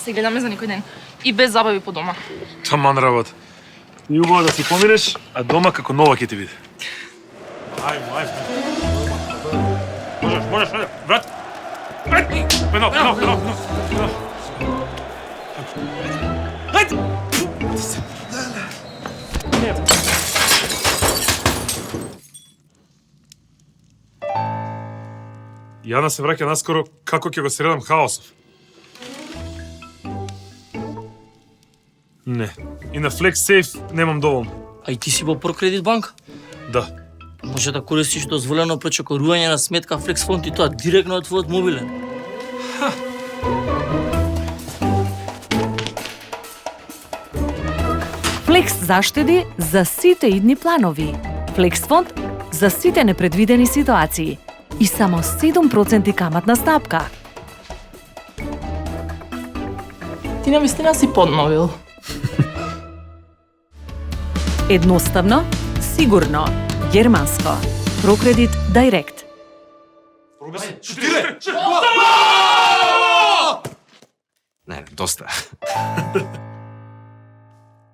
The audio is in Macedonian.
Се гледаме за некој ден. И без забави по дома. Таман работа. И убаво да си поминеш, а дома како нова ќе ти биде. Ајмо. Можеш, брат. Пено. Јана се враќа наскоро, како ќе го средам хаосов. Не. И на FlexSafe немам доволно. А и ти си во Прокредит банка? Да. Може да користиш дозволено пречекорување на сметка FlexFond и тоа директно од твојот мобилен. Флекс заштеди за сите идни планови. FlexFond за сите непредвидени ситуации. И само 7% каматна стапка. Ти навистина си подновил. Едноставно, сигурно, германско. Прокредит Директ. Не, доста.